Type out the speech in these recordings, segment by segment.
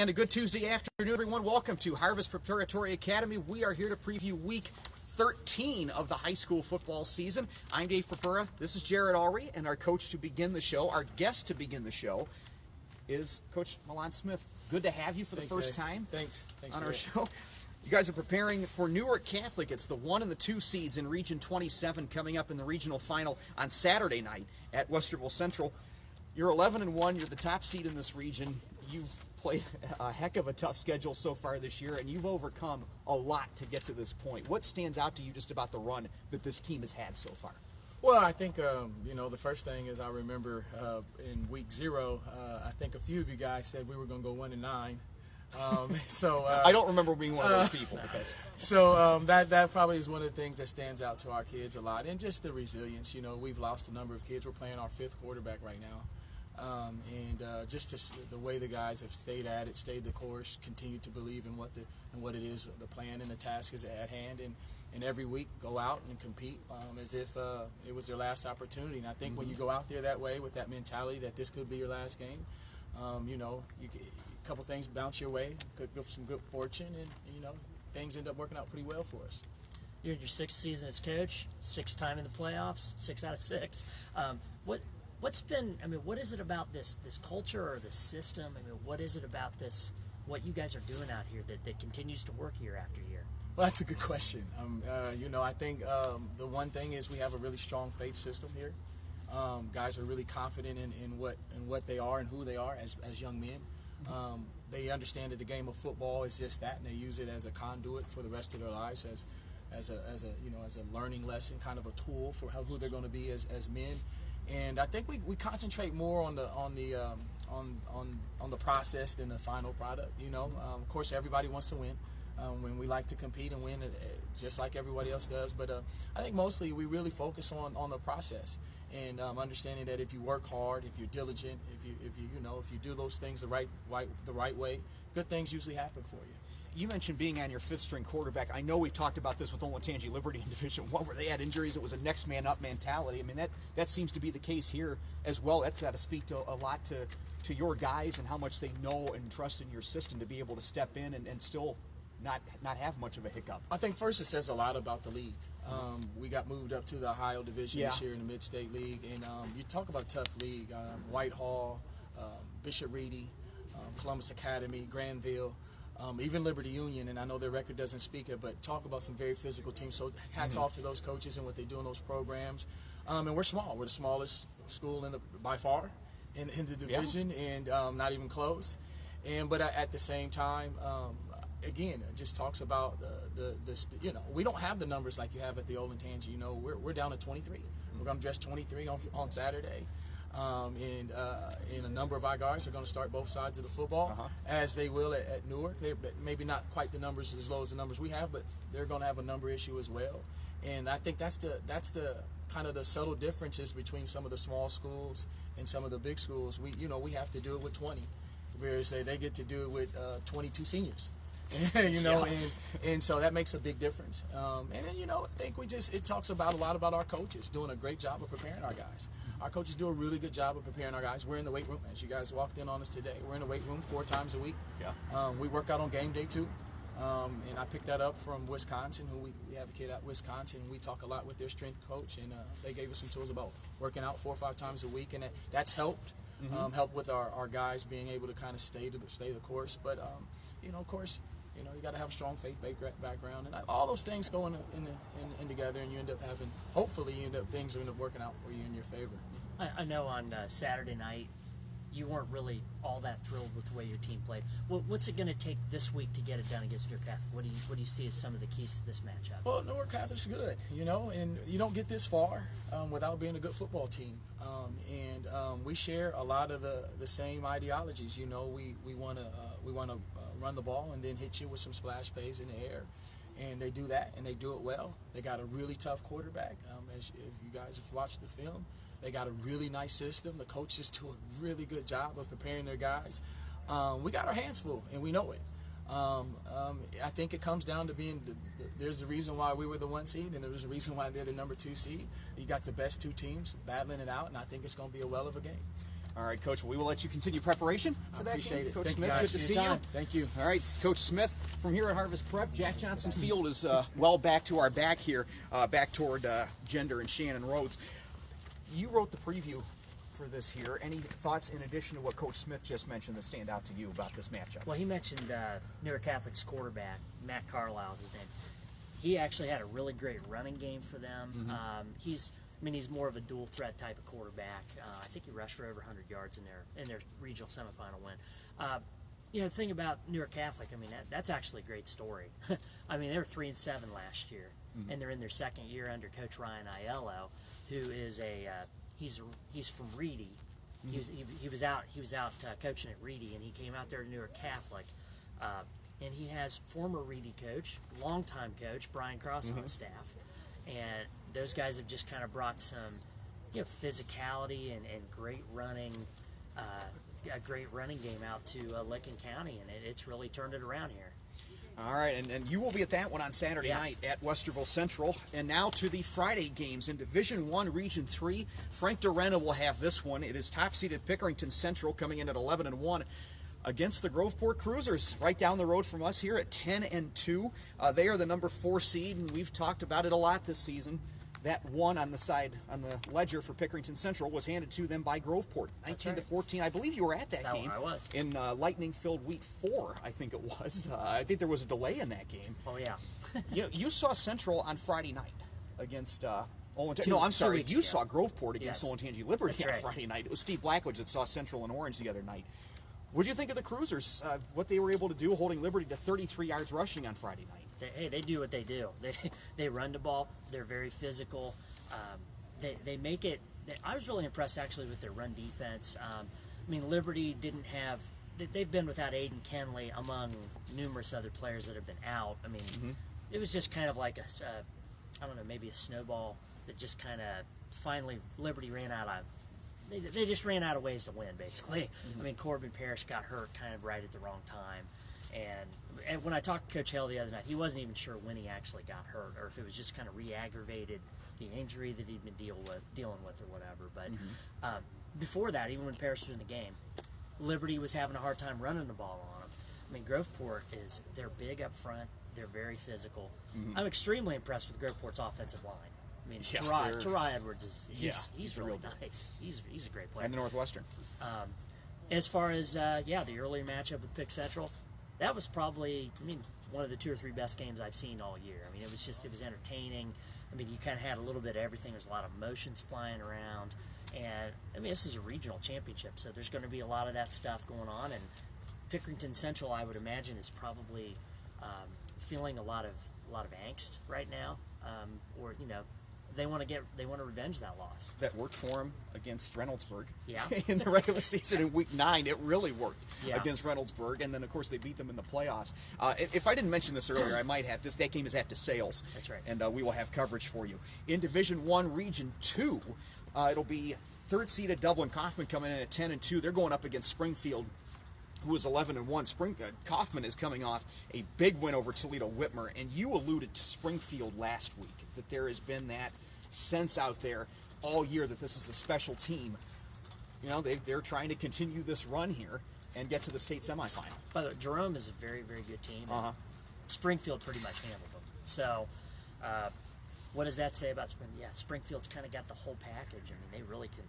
And a good Tuesday afternoon, everyone. Welcome to Harvest Preparatory Academy. We are here to preview week 13 of the high school football season. I'm Dave Purpura. This is Jarrod Ulrey, and our coach to begin the show, our guest to begin the show, is Coach Milan Smith. Good to have you for the first time. Thanks on our show. You guys are preparing for Newark Catholic. It's the 1 and the 2 seeds in Region 27 coming up in the regional final on Saturday night at Westerville Central. You're 11-1. You're the top seed in this region. You've played a heck of a tough schedule so far this year, and you've overcome a lot to get to this point. What stands out to you just about the run that this team has had so far? Well, I think, the first thing is I remember in week 0, I think a few of you guys said we were going to go 1-9. I don't remember being one of those people. That probably is one of the things that stands out to our kids a lot, and just the resilience. You know, we've lost a number of kids. We're playing our 5th quarterback right now. The way the guys have stayed at it, stayed the course, continued to believe in what it is, the plan and the task is at hand, and every week go out and compete as if it was their last opportunity. And I think when you go out there that way with that mentality that this could be your last game, a couple things bounce your way, could go for some good fortune, and things end up working out pretty well for us. You're in your 6th season as coach, 6th time in the playoffs, 6 out of 6. What is it about this culture or this system? What is it about what you guys are doing out here that continues to work year after year? Well, that's a good question. I think the one thing is we have a really strong faith system here. Guys are really confident in what they are and who they are as young men. They understand that the game of football is just that, and they use it as a conduit for the rest of their lives, as a learning lesson, kind of a tool for who they're going to be as men. And I think we concentrate more on the process than the final product. Of course, everybody wants to win. When we like to compete and win, just like everybody else does. But I think mostly we really focus on the process and understanding that if you work hard, if you're diligent, if you do those things the right way, good things usually happen for you. You mentioned being on your 5th string quarterback. I know we've talked about this with Olentangy Liberty in Division 1, where they had injuries. It was a next man up mentality. That seems to be the case here as well. That's got to speak to a lot to your guys and how much they know and trust in your system to be able to step in and still not have much of a hiccup. I think first it says a lot about the league. We got moved up to the Ohio Division this year in the Mid-State League, and you talk about a tough league. Whitehall, Bishop Reedy, Columbus Academy, Granville, even Liberty Union, and I know their record doesn't speak it, but talk about some very physical teams. So hats off to those coaches and what they do in those programs. And we're small. We're the smallest school by far in the division, and not even close. But at the same time, again, it just talks about we don't have the numbers like you have at the Olentangy. We're down to 23. We're going to dress 23 on Saturday. And a number of our guys are going to start both sides of the football, as they will at Newark. They're maybe not quite the numbers as low as the numbers we have, but they're going to have a number issue as well. And I think that's the kind of the subtle differences between some of the small schools and some of the big schools. We have to do it with 20, whereas they get to do it with 22 seniors. And so that makes a big difference. I think it talks a lot about our coaches doing a great job of preparing our guys. Our coaches do a really good job of preparing our guys. We're in the weight room, as you guys walked in on us today. We're in the weight room 4 times a week. We work out on game day too. And I picked that up from Wisconsin, who we have a kid at Wisconsin. We talk a lot with their strength coach, and they gave us some tools about working out 4 or 5 times a week, and that's helped. Helped with our guys being able to kind of stay the course. But of course, you got to have a strong faith background, and all those things go in together, and you end up things end up working out for you in your favor. I know on Saturday night you weren't really all that thrilled with the way your team played. What's it going to take this week to get it done against Newark Catholic? What do you see as some of the keys to this matchup? Well, Newark Catholic's good, and you don't get this far without being a good football team. We share a lot of the same ideologies. We want to run the ball and then hit you with some splash plays in the air, and they do that, and they do it well. They got a really tough quarterback. If you guys have watched the film, they got a really nice system. The coaches do a really good job of preparing their guys. We got our hands full, and we know it. I think it comes down to there's a reason why we were the 1 seed, and there's a reason why they're the number 2 seed. You got the best 2 teams battling it out, and I think it's going to be a well of a game. All right, Coach. We will let you continue preparation for that appreciate game. it. Coach Thank you, Smith, guys, good for to see your you. time. Thank you. All right, Coach Smith from here at Harvest Prep. Jack Johnson Field is well back to our back here, back toward Gender and Shannon Rhodes. You wrote the preview for this here. Any thoughts in addition to what Coach Smith just mentioned that stand out to you about this matchup? Well, he mentioned Newark Catholic's quarterback, Matt Carlisle's his name. He actually had a really great running game for them. He's more of a dual threat type of quarterback. I think he rushed for over 100 yards in their regional semifinal win. The thing about Newark Catholic, that's actually a great story. They were 3-7 last year, and they're in their second year under Coach Ryan Aiello, who is he's from Reedy. He was out coaching at Reedy, and he came out there to Newark Catholic. And he has former Reedy coach, longtime coach Brian Cross on his staff, and those guys have just kind of brought some, physicality and great running, a great running game out to Licking County, and it's really turned it around here. All right, and you will be at that one on Saturday night at Westerville Central. And now to the Friday games in Division I, Region 3. Frank Dorena will have this one. It is top-seeded Pickerington Central coming in at 11-1. Against the Groveport Cruisers, right down the road from us here at 10-2. They are the number 4 seed, and we've talked about it a lot this season. That one on the side, on the ledger for Pickerington Central, was handed to them by Groveport, 19-14. I believe you were at that game. I was. In lightning-filled Week 4, I think it was. I think there was a delay in that game. Oh, yeah. you saw Central on Friday night against Olentangy. No, I'm sorry. You saw Groveport against Olentangy Liberty on Friday night. It was Steve Blackwood that saw Central and Orange the other night. What did you think of the Cruisers, what they were able to do, holding Liberty to 33 yards rushing on Friday night? They do what they do. They run the ball. They're very physical. They make it. I was really impressed, actually, with their run defense. Liberty didn't have. They've been without Aiden Kenley among numerous other players that have been out. It was just kind of like maybe a snowball that just kind of finally Liberty ran out of. They just ran out of ways to win, basically. Corbin Parrish got hurt kind of right at the wrong time. And when I talked to Coach Hale the other night, he wasn't even sure when he actually got hurt or if it was just kind of re-aggravated the injury that he'd been dealing with or whatever. But before that, even when Parrish was in the game, Liberty was having a hard time running the ball on him. Groveport they're big up front. They're very physical. I'm extremely impressed with Groveport's offensive line. Jarrod Edwards he's really nice. He's a great player. And the Northwestern. As far as the earlier matchup with Pick Central, that was probably one of the 2 or 3 best games I've seen all year. It was entertaining. You kind of had a little bit of everything. There's a lot of emotions flying around, and this is a regional championship, so there's going to be a lot of that stuff going on. And Pickerington Central, I would imagine, is probably feeling a lot of angst right now, They want to revenge that loss. That worked for him against Reynoldsburg. Yeah. In the regular season in Week 9, it really worked against Reynoldsburg, and then of course they beat them in the playoffs. If I didn't mention this earlier, I might have. That game is at DeSales. That's right. And we will have coverage for you. In Division 1, Region 2, it'll be 3rd seeded Dublin Coffman coming in at 10-2. They're going up against Springfield, who is 11-1. Coffman is coming off a big win over Toledo Whitmer, and you alluded to Springfield last week, that there has been that sense out there all year that this is a special team. They're trying to continue this run here and get to the state semifinal. By the way, Jerome is a very, very good team. Springfield pretty much handled them. So, what does that say about Springfield? Yeah, Springfield's kind of got the whole package. They really can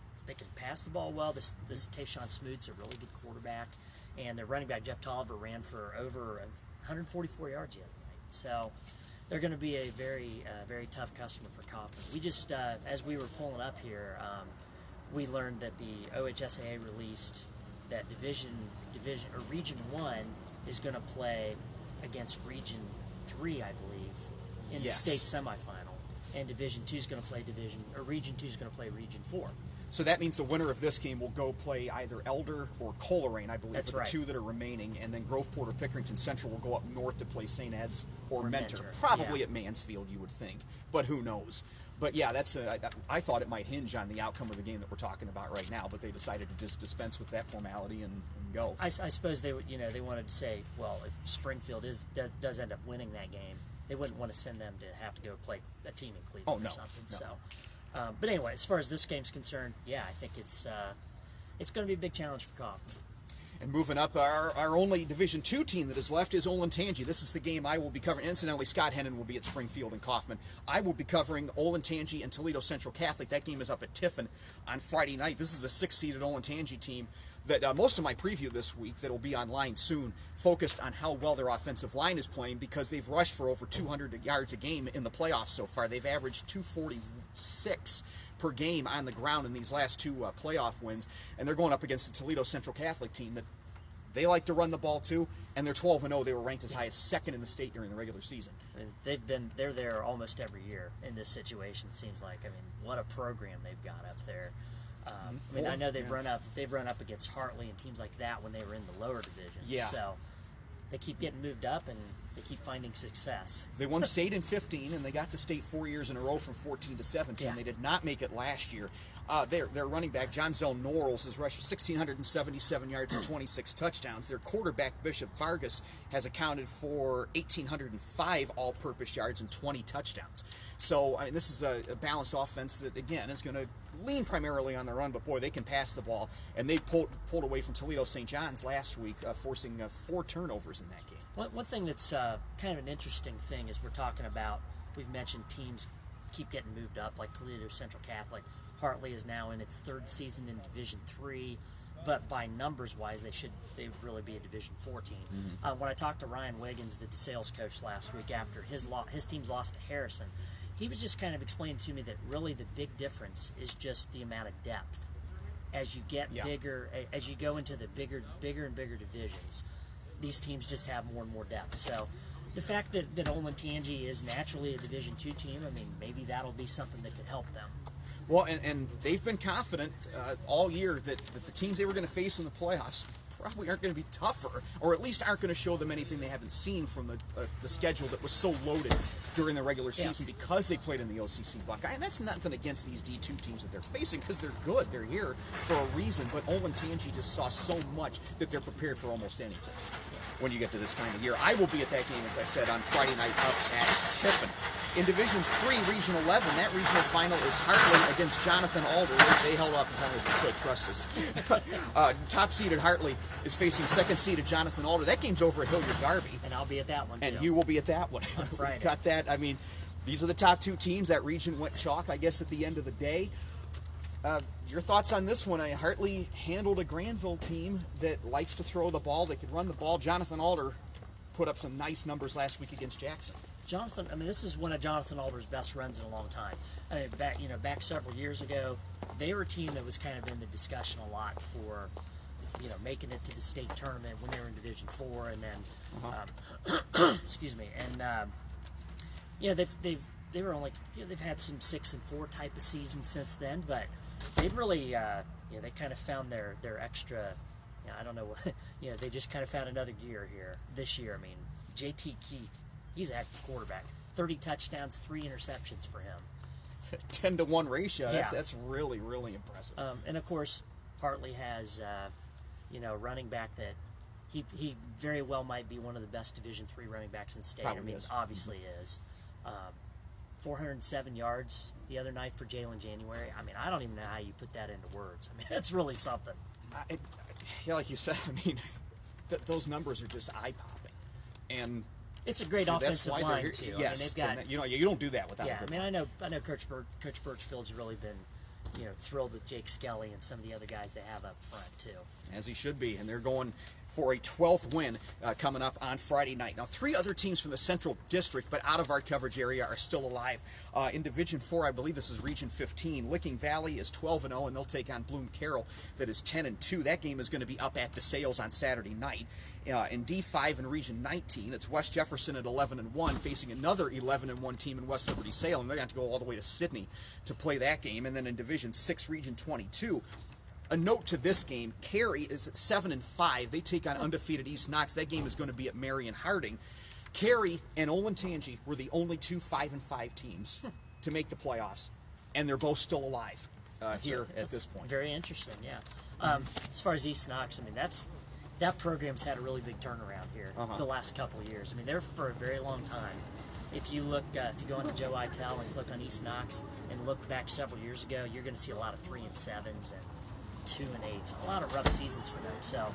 pass the ball well. This Tayshawn Smoot's a really good quarterback. And their running back, Jeff Tolliver, ran for over 144 yards the other night. So they're going to be a very, very tough customer for Coffman. We just, as we were pulling up here, we learned that the OHSAA released that Region 1 is going to play against Region 3, I believe, in the state semifinal. And Division 2 is going to play Region 2 is going to play Region 4. So that means the winner of this game will go play either Elder or Coleraine, I believe, That's are the right. 2 that are remaining, and then Groveport or Pickerington Central will go up north to play St. Ed's or Mentor. Probably at Mansfield, you would think, but who knows? But yeah, I thought it might hinge on the outcome of the game that we're talking about right now, but they decided to just dispense with that formality and go. I suppose they wanted to say, well, if Springfield does end up winning that game, they wouldn't want to send them to have to go play a team in Cleveland or something. No. So, but anyway, as far as this game's concerned, I think it's it's going to be a big challenge for Coffman. And moving up, our only Division II team that is left is Olentangy. This is the game I will be covering. Incidentally, Scott Hennon will be at Springfield and Coffman. I will be covering Olentangy and Toledo Central Catholic. That game is up at Tiffin on Friday night. This is a 6-seeded Olentangy team that most of my preview this week that will be online soon focused on how well their offensive line is playing, because they've rushed for over 200 yards a game in the playoffs so far. They've averaged 246 per game on the ground in these last two playoff wins, and they're going up against the Toledo Central Catholic team that they like to run the ball too, and they're 12-0. They were ranked as high as second in the state during the regular season. I mean, they're there almost every year in this situation. It seems like. I mean, what a program they've got up there. I mean, I know they've run up against Hartley and teams like that when they were in the lower divisions. Yeah. So they keep getting moved up and they keep finding success. They won state in 15, and they got to state 4 years in a row from 14 to 17. Yeah. They did not make it last year. Their running back, John Zell Norrells, has rushed 1,677 yards and 26 touchdowns. Their quarterback, Bishop Vargas, has accounted for 1,805 all-purpose yards and 20 touchdowns. So, I mean, this is a balanced offense that, again, is going to lean primarily on the run, but boy, they can pass the ball. And they pulled away from Toledo St. John's last week, forcing 4 turnovers in that game. One thing that's kind of an interesting thing is we're talking about, we've mentioned teams keep getting moved up, like Toledo Central Catholic. Hartley is now in its 3rd season in Division III, but by numbers-wise, they would really be a Division IV team. Mm-hmm. When I talked to Ryan Wiggins, the DeSales coach, last week after his team's lost to Harrison, he was just kind of explaining to me that really the big difference is just the amount of depth. As you get bigger, as you go into the bigger and bigger divisions, these teams just have more and more depth. So the fact that Olentangy is naturally a Division II team, I mean, maybe that'll be something that could help them. Well, and they've been confident all year that the teams they were going to face in the playoffs probably aren't going to be tougher, or at least aren't going to show them anything they haven't seen from the schedule that was so loaded during the regular season because they played in the OCC Buckeye. And that's nothing against these D2 teams that they're facing, because they're good. They're here for a reason. But Olentangy just saw so much that they're prepared for almost anything when you get to this time of year. I will be at that game, as I said, on Friday night up at Tiffin. In Division III, Region 11, that regional final is Hartley against Jonathan Alder. They held off as long as they could, trust us. Top-seeded Hartley is facing second-seeded Jonathan Alder. That game's over at Hilliard Darby. And I'll be at that one, too. And you will be at that one. On Friday. Got that. I mean, these are the top 2 teams. That region went chalk, I guess, at the end of the day. Your thoughts on this one? Hartley handled a Granville team that likes to throw the ball. They could run the ball. Jonathan Alder put up some nice numbers last week against Jackson. Jonathan, I mean, this is one of Jonathan Alder's best runs in a long time. I mean, back several years ago, they were a team that was kind of in the discussion a lot for, making it to the state tournament when they were in Division IV, and then, excuse me, and they were only, they've had some 6-4 type of seasons since then, but they've really, they kind of found their extra. I don't know what, they just kind of found another gear here this year. I mean, JT Keith, he's an active quarterback. 30 touchdowns, 3 interceptions for him. It's a 10-to-1 ratio. That's really, really impressive. And of course, Hartley has, running back that he very well might be one of the best Division III running backs in the state. Probably I mean, is. obviously is. 407 yards the other night for Jalen January. I mean, I don't even know how you put that into words. I mean, that's really something. Like you said, I mean, those numbers are just eye-popping. And it's a great offensive line, too. Yes, I mean, they've got, you don't do that without. Yeah, I mean, I know Coach Birchfield's really been, thrilled with Jake Skelly and some of the other guys they have up front too. As he should be, and they're going for a 12th win coming up on Friday night. Now, 3 other teams from the Central District, but out of our coverage area, are still alive. In Division 4, I believe this is Region 15. Licking Valley is 12-0, and they'll take on Bloom Carroll, that is 10-2. That game is going to be up at DeSales on Saturday night. In D5 in Region 19, it's West Jefferson at 11-1, facing another 11-1 team in West Liberty Salem. They're going to have to go all the way to Sydney to play that game. And then in Division 6, Region 22, a note to this game, Cary is at 7-5. They take on undefeated East Knox. That game is going to be at Marion Harding. Cary and Olentangy were the only 2 5-5 teams to make the playoffs, and they're both still alive here at this point. Very interesting, yeah. As far as East Knox, I mean, that program's had a really big turnaround here the last couple of years. I mean, they're for a very long time. If you look, if you go into Joe Itel and click on East Knox and look back several years ago, you're going to see a lot of 3-7s and 2-8. A lot of rough seasons for them. So,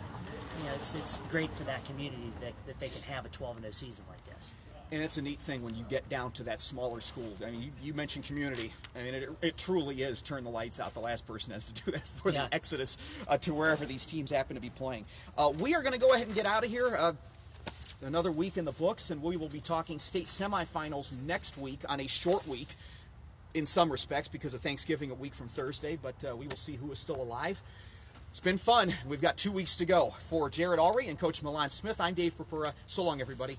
it's great for that community that they can have a 12-0 season like this. And it's a neat thing when you get down to that smaller school. I mean, you mentioned community. I mean, it truly is turn the lights out. The last person has to do that for the exodus to wherever these teams happen to be playing. We are going to go ahead and get out of here. Another week in the books, and we will be talking state semifinals next week on a short week in some respects because of Thanksgiving, a week from Thursday, but we will see who is still alive. It's been fun. We've got 2 weeks to go. For Jarrod Ulrey and Coach Milan Smith, I'm Dave Purpura. So long, everybody.